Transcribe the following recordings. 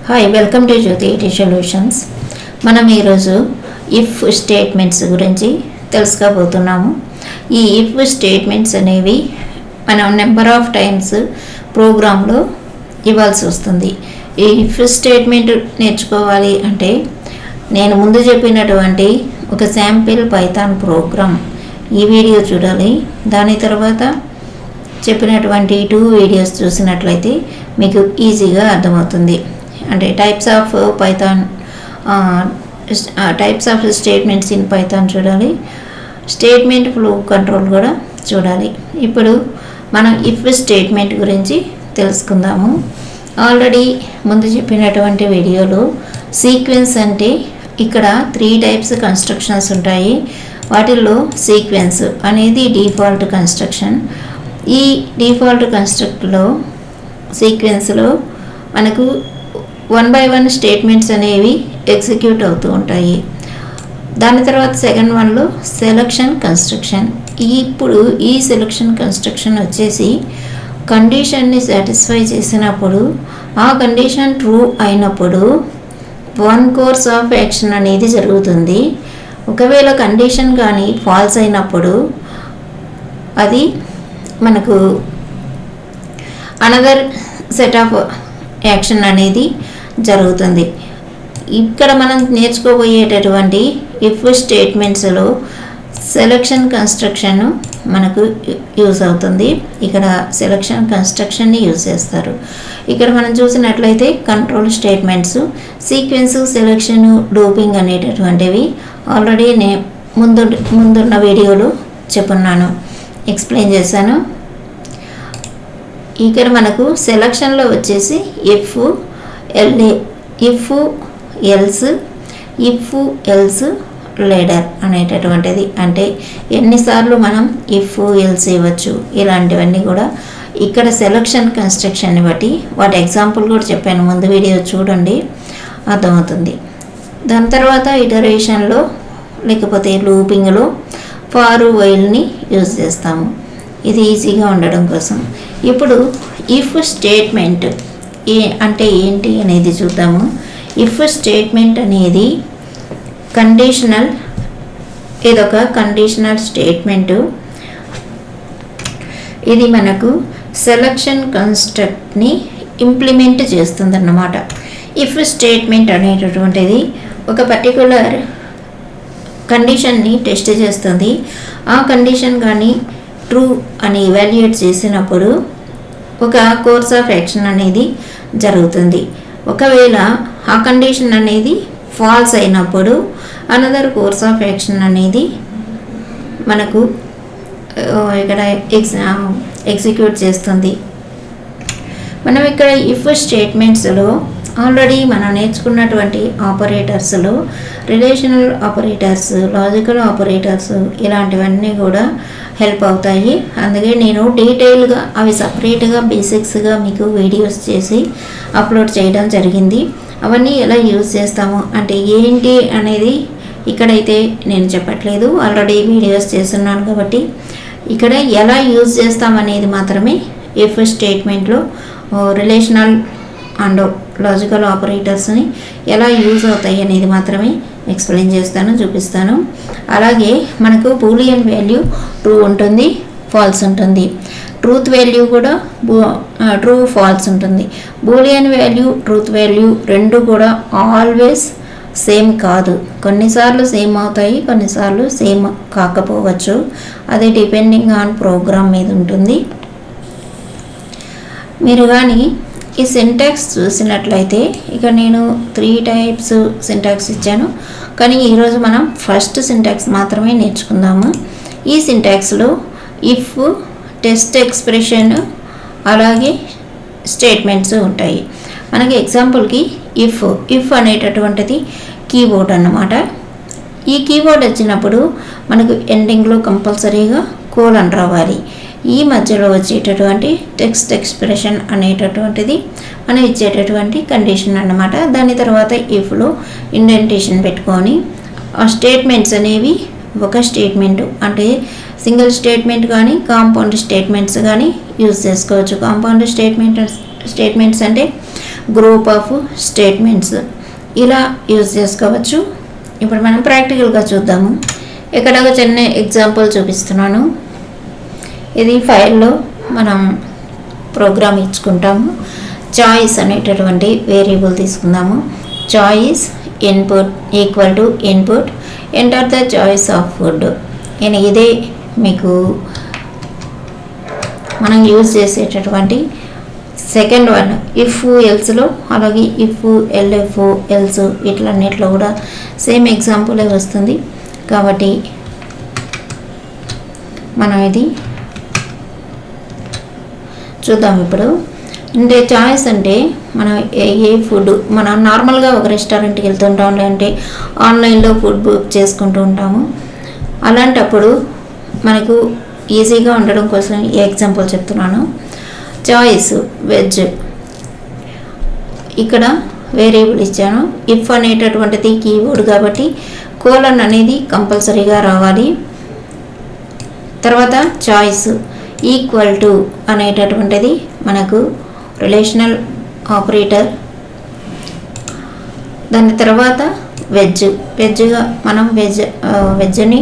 Hi, welcome to Jyothi IT solutions. మనం ఈరోజు if statements గురించి తెలుసుకోబోతున్నాము. ఈ ఇఫ్ స్టేట్మెంట్స్ అనేవి మనం నెంబర్ ఆఫ్ టైమ్స్ ప్రోగ్రాంలో ఇవ్వాల్సి వస్తుంది. ఈ ఇఫ్ స్టేట్మెంట్ నేర్చుకోవాలి అంటే నేను ముందు చెప్పినటువంటి ఒక శాంపిల్ పైథాన్ ప్రోగ్రామ్ ఈ వీడియో చూడాలి. దాని తర్వాత చెప్పినటువంటి 2 వీడియోస్ చూసినట్లయితే మీకు ఈజీగా అర్థమవుతుంది. అంటే types of Python, types of statements in Python చూడాలి, స్టేట్మెంట్ ఫ్లో కంట్రోల్ కూడా చూడాలి. ఇప్పుడు మనం ఇఫ్ స్టేట్మెంట్ గురించి తెలుసుకుందాము. ఆల్రెడీ ముందు చెప్పినటువంటి వీడియోలో సీక్వెన్స్ అంటే ఇక్కడ 3 టైప్స్ కన్స్ట్రక్షన్స్ ఉంటాయి. వాటిల్లో సీక్వెన్స్ అనేది డిఫాల్ట్ కన్స్ట్రక్షన్. ఈ డిఫాల్ట్ కన్స్ట్రక్ట్లో సీక్వెన్స్లో మనకు 1 by 1 స్టేట్మెంట్స్ అనేవి ఎగ్జిక్యూట్ అవుతూ ఉంటాయి. దాని తర్వాత సెకండ్ వన్లో సెలక్షన్ కన్స్ట్రక్షన్. ఇప్పుడు ఈ సెలక్షన్ కన్స్ట్రక్షన్ వచ్చేసి కండిషన్ని సాటిస్ఫై చేసినప్పుడు, ఆ కండిషన్ ట్రూ అయినప్పుడు 1 కోర్స్ ఆఫ్ యాక్షన్ అనేది జరుగుతుంది. ఒకవేళ కండిషన్ కానీ ఫాల్స్ అయినప్పుడు అది మనకు అనదర్ సెట్ ఆఫ్ యాక్షన్ అనేది జరుగుతుంది. ఇక్కడ మనం నేర్చుకోబోయేటటువంటి ఇఫ్ స్టేట్మెంట్స్లో సెలక్షన్ కన్స్ట్రక్షన్ మనకు యూజ్ అవుతుంది. ఇక్కడ సెలక్షన్ కన్స్ట్రక్షన్ని యూజ్ చేస్తారు. ఇక్కడ మనం చూసినట్లయితే control statements, sequence, selection, looping అనేటటువంటివి ఆల్రెడీ ముందున్న వీడియోలో చెప్పున్నాను, ఎక్స్ప్లెయిన్ చేశాను. ఇక్కడ మనకు సెలక్షన్లో వచ్చేసి ఇఫ్ ఎల్స్ లేడర్ అనేటటువంటిది. అంటే ఎన్నిసార్లు మనం ఇఫ్ ఎల్స్ ఇవ్వచ్చు, ఇలాంటివన్నీ కూడా ఇక్కడ సెలక్షన్ కన్స్ట్రక్షన్ని బట్టి వాటి ఎగ్జాంపుల్ కూడా చెప్పాను, ముందు వీడియో చూడండి, అర్థమవుతుంది. దాని తర్వాత ఇటరేషన్లో లేకపోతే లూపింగ్లో ఫార్ వైల్ని యూజ్ చేస్తాము, ఇది ఈజీగా ఉండడం కోసం. ఇప్పుడు ఇఫ్ స్టేట్మెంట్ అంటే ఏంటి అనేది చూద్దాము. ఇఫ్ స్టేట్మెంట్ అనేది కండిషనల్, ఇదొక కండిషనల్ స్టేట్మెంటు. ఇది మనకు సెలక్షన్ కన్స్ట్రక్ట్ని ఇంప్లిమెంట్ చేస్తుందన్నమాట. ఇఫ్ స్టేట్మెంట్ అనేటటువంటిది ఒక పర్టికులర్ కండిషన్ని టెస్ట్ చేస్తుంది. ఆ కండిషన్ కానీ ట్రూ అని ఎవాల్యుయేట్ చేసినప్పుడు ఒక కోర్స్ ఆఫ్ యాక్షన్ అనేది జరుగుతుంది. ఒకవేళ ఆ కండిషన్ అనేది ఫాల్స్ అయినప్పుడు అనదర్ కోర్స్ ఆఫ్ యాక్షన్ అనేది మనకు ఇక్కడ ఎగ్జిక్యూట్ చేస్తుంది. మనం ఇక్కడ ఇఫ్ స్టేట్మెంట్స్లో ఆల్రెడీ మనం నేర్చుకున్నటువంటి ఆపరేటర్స్లో రిలేషనల్ ఆపరేటర్స్, లాజికల్ ఆపరేటర్స్ ఇలాంటివన్నీ కూడా హెల్ప్ అవుతాయి. అందుకే నేను డీటెయిల్గా అవి సపరేట్గా బేసిక్స్గా మీకు వీడియోస్ చేసి అప్లోడ్ చేయడం జరిగింది. అవన్నీ ఎలా యూజ్ చేస్తాము అంటే ఏంటి అనేది ఇక్కడైతే నేను చెప్పట్లేదు, ఆల్రెడీ వీడియోస్ చేస్తున్నాను కాబట్టి ఇక్కడ ఎలా యూజ్ చేస్తామనేది మాత్రమే ఇఫ్ స్టేట్మెంట్లో రిలేషనల్ అండ్ లాజికల్ ఆపరేటర్స్ని ఎలా యూజ్ అవుతాయి అనేది మాత్రమే ఎక్స్ప్లెయిన్ చేస్తాను, చూపిస్తాను. అలాగే మనకు బూలియన్ వాల్యూ ట్రూ ఉంటుంది, ఫాల్స్ ఉంటుంది. ట్రూత్ వాల్యూ కూడా ట్రూ, ఫాల్స్ ఉంటుంది. బూలియన్ వాల్యూ, ట్రూత్ వాల్యూ రెండు కూడా ఆల్వేస్ సేమ్ కాదు. కొన్నిసార్లు సేమ్ అవుతాయి, కొన్నిసార్లు సేమ్ కాకపోవచ్చు. అది డిపెండింగ్ ఆన్ ప్రోగ్రామ్ మీద ఉంటుంది. మీరు కానీ ఈ సింటాక్స్ చూసినట్లయితే ఇక నేను 3 టైప్స్ సింటాక్స్ ఇచ్చాను, కానీ ఈరోజు మనం ఫస్ట్ సింటాక్స్ మాత్రమే నేర్చుకుందాము. ఈ సింటాక్స్లో ఇఫ్, టెస్ట్ ఎక్స్ప్రెషన్, అలాగే స్టేట్మెంట్స్ ఉంటాయి. మనకి ఎగ్జాంపుల్కి ఇఫ్ అనేటటువంటిది కీబోర్డ్ అన్నమాట. ఈ కీబోర్డ్ వచ్చినప్పుడు మనకు ఎండింగ్లో కంపల్సరీగా కోలన్ రావాలి. ఈ మధ్యలో వచ్చేటటువంటి టెక్స్ట్ ఎక్స్ప్రెషన్ అనేటటువంటిది మనం ఇచ్చేటటువంటి కండిషన్ అన్నమాట. దాని తర్వాత ఇఫ్లో ఇండెంటేషన్ పెట్టుకొని ఆ స్టేట్మెంట్స్ అనేవి ఒక స్టేట్మెంట్ అంటే సింగిల్ స్టేట్మెంట్ కానీ కాంపౌండ్ స్టేట్మెంట్స్ కానీ యూజ్ చేసుకోవచ్చు. కాంపౌండ్ స్టేట్మెంట్స్ అంటే గ్రూప్ ఆఫ్ స్టేట్మెంట్స్ ఇలా యూజ్ చేసుకోవచ్చు. ఇప్పుడు మనం ప్రాక్టికల్గా చూద్దాము. ఇక్కడ ఒక చిన్న ఎగ్జాంపుల్ చూపిస్తున్నాను. ఇది ఫైల్లో మనం ప్రోగ్రామ్ ఇచ్చుకుంటాము. చాయిస్ అనేటటువంటి వేరియబుల్ తీసుకుందాము. Choice input equal to input enter the choice of food. నేను ఇదే మీకు మనం యూజ్ చేసేటటువంటి సెకండ్ వన్ ఇఫ్ ఎల్స్లో, అలాగే ఇఫ్ ఎల్ఎఫ్ ఎల్స్ ఇట్లన్నిట్లో కూడా సేమ్ ఎగ్జాంపులే వస్తుంది. కాబట్టి మనం ఇది చూద్దాం. ఇప్పుడు అంటే చాయిస్ అంటే మనం ఏ ఫుడ్ మనం నార్మల్గా ఒక రెస్టారెంట్కి వెళ్తుంటాం, లేదంటే ఆన్లైన్లో ఫుడ్ బుక్ చేసుకుంటూ ఉంటాము. అలాంటప్పుడు మనకు ఈజీగా ఉండడం కోసం ఈ ఎగ్జాంపుల్ చెప్తున్నాను. చాయిస్ వెజ్, ఇక్కడ వేరియబుల్ ఇచ్చాను. ఇఫ్ అనేటటువంటిది కీవర్డ్ కాబట్టి కోలన్ అనేది కంపల్సరీగా రావాలి. తర్వాత చాయిస్ ఈక్వల్ టు అనేటటువంటిది మనకు రిలేషనల్ ఆపరేటర్. దాని తర్వాత వెజ్గా మనం వెజ్ని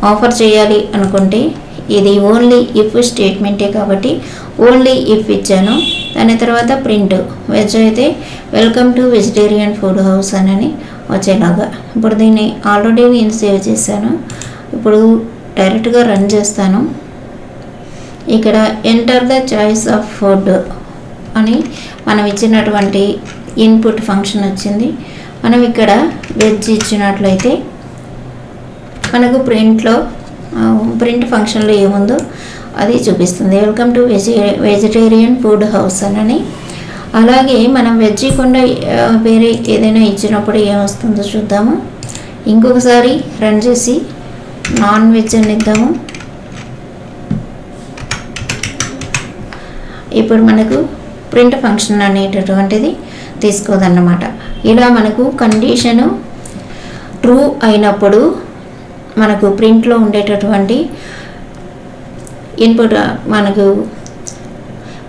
ఆఫర్ చేయాలి అనుకుంటే ఇది ఓన్లీ ఇఫ్ స్టేట్మెంటే కాబట్టి ఓన్లీ ఇఫ్ ఇచ్చాను. దాని తర్వాత ప్రింట్ వెజ్ అయితే welcome to vegetarian food house అని వచ్చేలాగా. ఇప్పుడు దీన్ని ఆల్రెడీ నేను సేవ్ చేశాను. ఇప్పుడు డైరెక్ట్గా రన్ చేస్తాను. ఇక్కడ enter the choice of food అని మనం ఇచ్చినటువంటి ఇన్పుట్ ఫంక్షన్ వచ్చింది. మనం ఇక్కడ వెజ్ ఇచ్చినట్లయితే మనకు ప్రింట్ ఫంక్షన్లో ఏముందో అది చూపిస్తుంది. Welcome to vegetarian food house అని. అలాగే మనం వెజ్ కొండ వేరే ఏదైనా ఇచ్చినప్పుడు ఏమొస్తుందో చూద్దాము. ఇంకొకసారి రన్ చేసి నాన్ వెజ్ అని ఇద్దాము. ఇప్పుడు మనకు ప్రింట్ ఫంక్షన్ అనేటటువంటిది తీసుకోదన్నమాట. ఇలా మనకు కండిషను ట్రూ అయినప్పుడు మనకు ప్రింట్లో ఉండేటటువంటి ఇన్పుట్, మనకు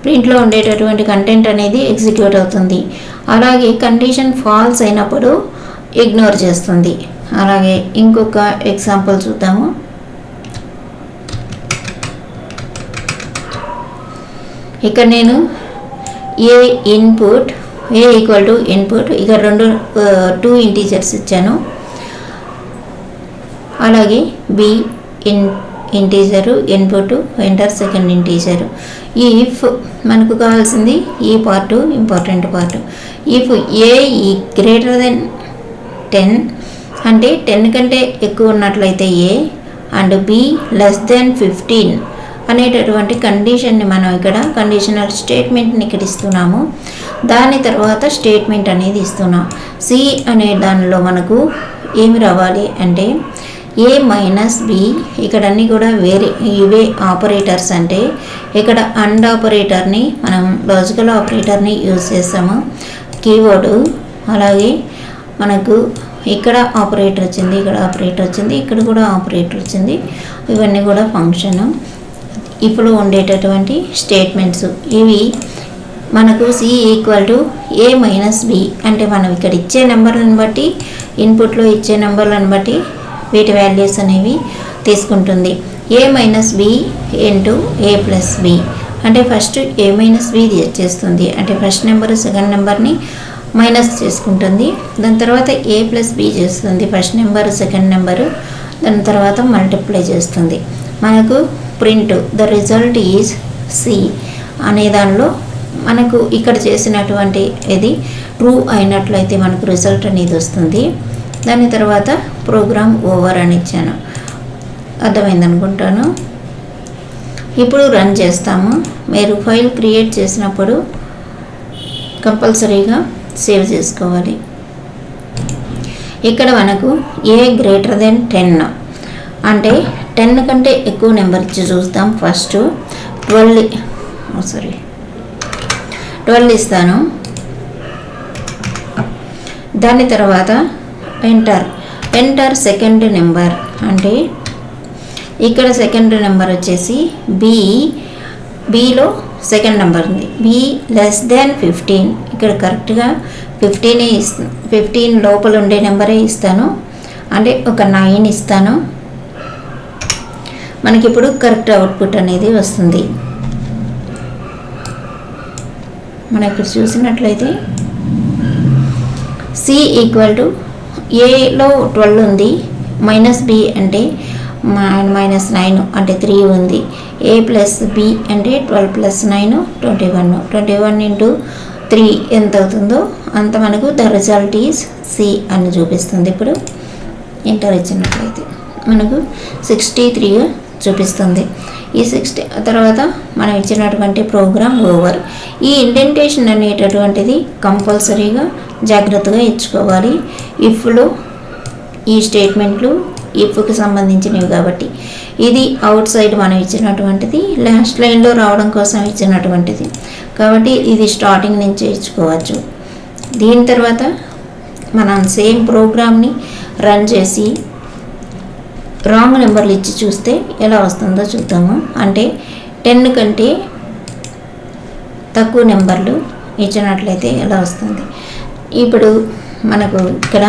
ప్రింట్లో ఉండేటటువంటి కంటెంట్ అనేది ఎగ్జిక్యూట్ అవుతుంది. అలాగే కండిషన్ ఫాల్స్ అయినప్పుడు ఇగ్నోర్ చేస్తుంది. అలాగే ఇంకొక ఎగ్జాంపుల్ చూద్దాము. ఇక్కడ నేను ఏ ఈక్వల్ టు ఇన్పుట్, ఇక్కడ 2 ఇంటీజర్స్ ఇచ్చాను. అలాగే B integer input enter second integer. ఈ ఇఫ్ మనకు కావాల్సింది ఈ part important part. If A greater than 10 అంటే 10 కంటే ఎక్కువ ఉన్నట్లయితే A, and B less than 15 అనేటటువంటి కండిషన్ని మనం ఇక్కడ కండిషనల్ స్టేట్మెంట్ని ఇక్కడ ఇస్తున్నాము. దాని తర్వాత స్టేట్మెంట్ అనేది ఇస్తున్నాం. సి అనే దానిలో మనకు ఏమి రావాలి అంటే ఏ మైనస్ బి. ఇక్కడ అన్నీ కూడా ఇవే ఆపరేటర్స్. అంటే ఇక్కడ అండ్ ఆపరేటర్ని మనం లాజికల్ ఆపరేటర్ని యూజ్ చేస్తాము, కీవర్డు. అలాగే మనకు ఇక్కడ ఆపరేటర్ వచ్చింది, ఇక్కడ ఆపరేటర్ వచ్చింది, ఇక్కడ కూడా ఆపరేటర్ వచ్చింది. ఇవన్నీ కూడా ఫంక్షను ఇప్పుడు ఉండేటటువంటి స్టేట్మెంట్స్. ఇవి మనకు C equal to A minus B అంటే మనం ఇక్కడ ఇచ్చే నెంబర్లను బట్టి, ఇన్పుట్లో ఇచ్చే నెంబర్లను బట్టి వీటి వాల్యూస్ అనేవి తీసుకుంటుంది. A minus B into A plus B అంటే ఫస్ట్ ఏ మైనస్ బి చేస్తుంది. అంటే ఫస్ట్ నెంబర్ సెకండ్ నెంబర్ని మైనస్ చేసుకుంటుంది. దాని తర్వాత ఏ ప్లస్ బి చేస్తుంది. ఫస్ట్ నెంబర్ సెకండ్ నెంబరు, దాని తర్వాత మల్టిప్లై చేస్తుంది. మనకు print the result is C అనే దానిలో మనకు ఇక్కడ చేసినటువంటి ఇది ట్రూ అయినట్లయితే మనకు రిజల్ట్ అనేది వస్తుంది. దాని తర్వాత ప్రోగ్రామ్ ఓవర్ అని ఇచ్చాను. అర్థమైంది అనుకుంటాను. ఇప్పుడు రన్ చేస్తాము. మీరు ఫైల్ క్రియేట్ చేసినప్పుడు కంపల్సరీగా సేవ్ చేసుకోవాలి. ఇక్కడ మనకు ఏ గ్రేటర్ దెన్ 10 అంటే 10 కంటే ఎక్కువ నెంబర్ ఇచ్చి చూస్తాం. ఫస్ట్ 12 ఇస్తాను. దాని తర్వాత ఎంటర్ సెకండ్ నెంబర్ అంటే ఇక్కడ సెకండ్ నెంబర్ వచ్చేసి బిలో సెకండ్ నెంబర్ ఉంది. బి లెస్ దెన్ 15 ఇక్కడ కరెక్ట్గా 15 లోపల ఉండే నెంబరే ఇస్తాను, అంటే ఒక 9 ఇస్తాను. మనకి ఇప్పుడు కరెక్ట్ అవుట్పుట్ అనేది వస్తుంది. మనం ఇక్కడ చూసినట్లయితే C = ఏలో 12 ఉంది, -B అంటే -9 అంటే 3 ఉంది, A + B అంటే 12 + 9 21. 21 × 3 ఎంత అవుతుందో అంత మనకు ద రిజల్ట్ ఈజ్ C అని చూపిస్తుంది. ఇప్పుడు ఎంటర్ ఇచ్చినట్లయితే మనకు 63గా చూపిస్తుంది. ఈ 60 తర్వాత మనం ఇచ్చినటువంటి ప్రోగ్రామ్ ఓవర్. ఈ ఇండెంటేషన్ అనేటటువంటిది కంపల్సరీగా జాగ్రత్తగా ఇచ్చుకోవాలి. ఇఫ్లో ఈ స్టేట్మెంట్లు ఇఫ్కి సంబంధించినవి కాబట్టి ఇది అవుట్ సైడ్ మనం ఇచ్చినటువంటిది, లాస్ట్ లైన్లో రావడం కోసం ఇచ్చినటువంటిది కాబట్టి ఇది స్టార్టింగ్ నుంచే ఇచ్చుకోవచ్చు. దీని తర్వాత మనం సేమ్ ప్రోగ్రామ్ని రన్ చేసి రాంగ్ నెంబర్లు ఇచ్చి చూస్తే ఎలా వస్తుందో చూద్దాము. అంటే 10 కంటే తక్కువ నెంబర్లు ఇచ్చినట్లయితే ఎలా వస్తుంది. ఇప్పుడు మనకు ఇక్కడ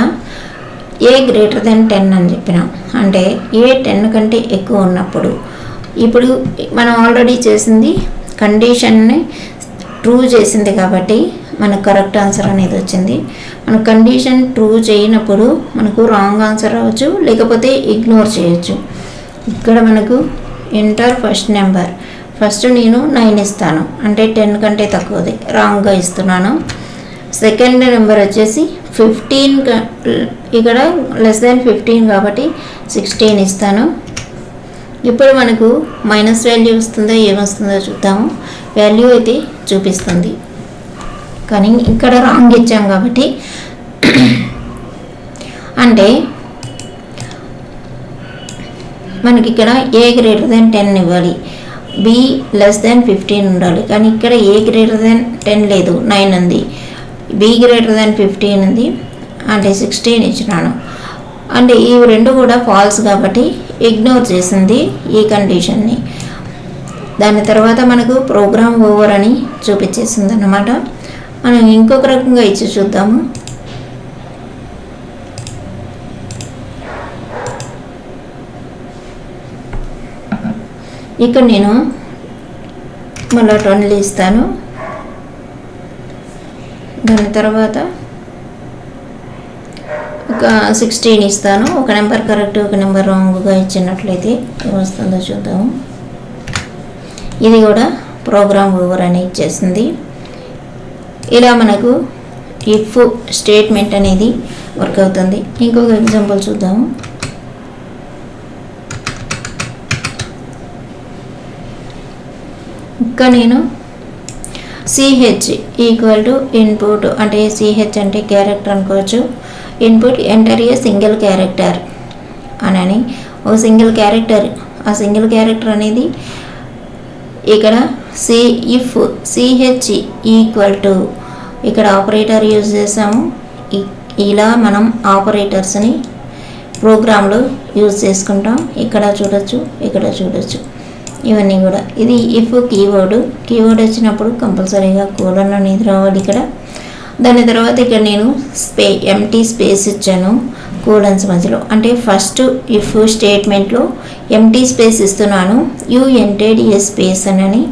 A > 10 అని చెప్పినాం, అంటే A 10 కంటే ఎక్కువ ఉన్నప్పుడు ఇప్పుడు మనం ఆల్రెడీ చేసింది కండిషన్ని ట్రూ చేసింది కాబట్టి మనకు కరెక్ట్ ఆన్సర్ అనేది వచ్చింది. మన కండిషన్ ట్రూ చేయనప్పుడు మనకు రాంగ్ ఆన్సర్ అవ్వచ్చు, లేకపోతే ఇగ్నోర్ చేయొచ్చు. ఇక్కడ మనకు ఎంటర్ ఫస్ట్ నెంబర్, ఫస్ట్ నేను 9 ఇస్తాను, అంటే 10 కంటే తక్కువది, రాంగ్గా ఇస్తున్నాను. సెకండ్ నెంబర్ వచ్చేసి 15, ఇక్కడ <15 కాబట్టి 16 ఇస్తాను. ఇప్పుడు మనకు మైనస్ వాల్యూ వస్తుందో ఏమొస్తుందో చూద్దాము. వాల్యూ అయితే చూపిస్తుంది, కానీ ఇక్కడ రాంగ్ ఇచ్చాం కాబట్టి అంటే మనకి ఇక్కడ A > 10 ఇవ్వాలి, B < 15 ఉండాలి, కానీ ఇక్కడ A > 10 లేదు, 9 ఉంది, B > 15 ఉంది, అంటే 16 ఇచ్చినాను. అంటే ఇవి రెండు కూడా ఫాల్స్ కాబట్టి ఇగ్నోర్ చేసింది ఈ కండిషన్ని. దాని తర్వాత మనకు ప్రోగ్రామ్ ఓవర్ అని చూపించేసింది అన్నమాట. మనం ఇంకొక రకంగా ఇచ్చి చూద్దాము. ఇక్కడ నేను మళ్ళీ 12 ఇస్తాను. దాని తర్వాత ఒక 16 ఇస్తాను. ఒక నెంబర్ కరెక్ట్, ఒక నెంబర్ రాంగ్గా ఇచ్చినట్లయితే ఏమొస్తుందో చూద్దాము. ఇది కూడా ప్రోగ్రామ్ ఓవర్ అని ఇచ్చేసింది. ఇలా మనకు ఇఫ్ స్టేట్మెంట్ అనేది వర్క్ అవుతుంది. ఇంకొక ఎగ్జాంపుల్ చూద్దాము. ఇక్కడ నేను CH = ఇన్పుట్, అంటే CH అంటే క్యారెక్టర్ అనుకోవచ్చు. Input enter a single character అని ఒక సింగిల్ క్యారెక్టర్, ఆ సింగిల్ క్యారెక్టర్ అనేది ఇక్కడ ఇఫ్ CH = ఇక్కడ ఆపరేటర్ యూజ్ చేసాము. ఇలా మనం ఆపరేటర్స్ని ప్రోగ్రాంలో యూజ్ చేసుకుంటాం. ఇక్కడ చూడొచ్చు, ఇక్కడ చూడొచ్చు, ఇవన్నీ కూడా. ఇది ఇఫ్ కీవర్డ్ వచ్చినప్పుడు కంపల్సరీగా కోలన్ అనేది రావాలి ఇక్కడ. దాని తర్వాత ఇక్కడ నేను ఎంటీ స్పేస్ ఇచ్చాను కోలన్స్ మధ్యలో, అంటే ఫస్ట్ ఇఫ్ స్టేట్మెంట్లో ఎంటీ స్పేస్ ఇస్తున్నాను, యూ ఎంటెడ్ ఏ స్పేస్ అని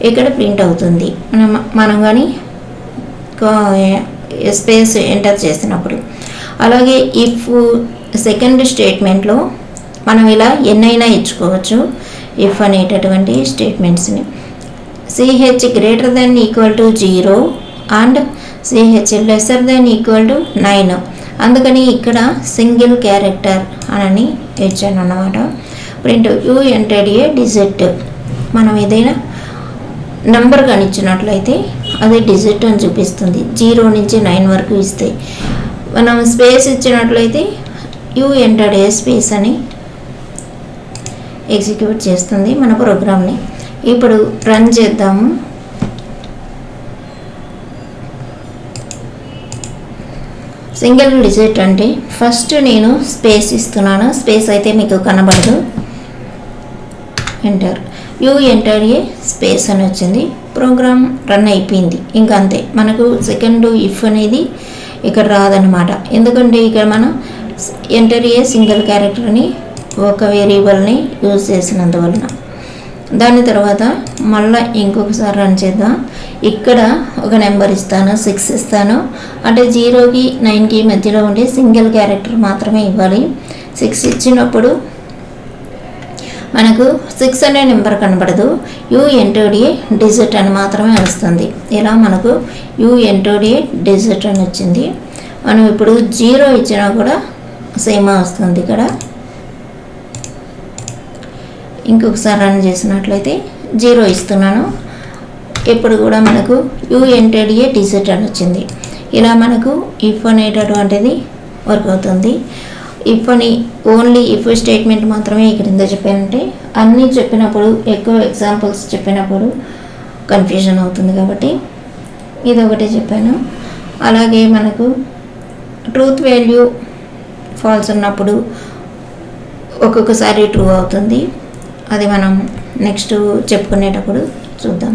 ఇక్కడ ప్రింట్ అవుతుంది మనం కానీ స్పేస్ ఎంటర్ చేసినప్పుడు. అలాగే ఇఫ్ సెకండ్ స్టేట్మెంట్లో మనం ఇలా ఎన్నైనా ఇచ్చుకోవచ్చు ఇఫ్ అనేటటువంటి స్టేట్మెంట్స్ని. CH > 0 అండ్ CH < 9, అందుకని ఇక్కడ సింగిల్ క్యారెక్టర్ అని ఇచ్చాను అన్నమాట. ప్రింట్ యూ ఎంటెడ్ ఏ డిజిట్, మనం ఏదైనా నెంబర్ కానీ ఇచ్చినట్లయితే అది డిజిట్ అని చూపిస్తుంది. 0 నుంచి 9 వరకు ఇస్తే, మనం స్పేస్ ఇచ్చినట్లయితే యూ ఎంటెడ్ ఏ స్పేస్ అని ఎగ్జిక్యూట్ చేస్తుంది మన ప్రోగ్రామ్ని. ఇప్పుడు రన్ చేద్దాము. సింగిల్ డిజిట్ అంటే ఫస్ట్ నేను స్పేస్ ఇస్తున్నాను, స్పేస్ అయితే మీకు కనబడదు. Enter you enter a space అని వచ్చింది. ప్రోగ్రామ్ రన్ అయిపోయింది, ఇంకా అంతే. మనకు సెకండ్ ఇఫ్ అనేది ఇక్కడ రాదనమాట. ఎందుకంటే ఇక్కడ మనం ఎంటర్ ఏ సింగిల్ క్యారెక్టర్ని ఒక వేరియబుల్ని యూజ్ చేసినందువలన. దాని తర్వాత మళ్ళీ ఇంకొకసారి రన్ చేద్దాం. ఇక్కడ ఒక నెంబర్ ఇస్తాను, 6 ఇస్తాను. అంటే 0కి 9కి మధ్యలో ఉండే సింగిల్ క్యారెక్టర్ మాత్రమే ఇవ్వాలి. 6 ఇచ్చినప్పుడు మనకు 6 అనే నెంబర్ కనబడదు, యూ ఎంటర్డ్ ఏ డిజిట్ అని మాత్రమే వస్తుంది. ఇలా మనకు యూ ఎంటర్డ్ ఏ డిజిట్ అని వచ్చింది. మనం ఇప్పుడు 0 ఇచ్చినా కూడా సేమ్ వస్తుంది. ఇక్కడ ఇంకొకసారి రన్ చేసినట్లయితే 0 ఇస్తున్నాను, ఇప్పుడు కూడా మనకు యూ ఎంటర్డ్ ఏ డిజిట్ అని వచ్చింది. ఇలా మనకు ఇఫ్ అనేటటువంటిది వర్క్ అవుతుంది. ఇఫ్ అని ఓన్లీ ఇఫ్ స్టేట్మెంట్ మాత్రమే ఇక్కడ ఎంత చెప్పానంటే, అన్నీ చెప్పినప్పుడు ఎక్కువ ఎగ్జాంపుల్స్ చెప్పినప్పుడు కన్ఫ్యూజన్ అవుతుంది కాబట్టి ఇది ఒకటే చెప్పాను. అలాగే మనకు ట్రూత్ వాల్యూ ఫాల్స్ ఉన్నప్పుడు ఒక్కొక్కసారి ట్రూ అవుతుంది. అది మనం నెక్స్ట్ చెప్పుకునేటప్పుడు చూద్దాం.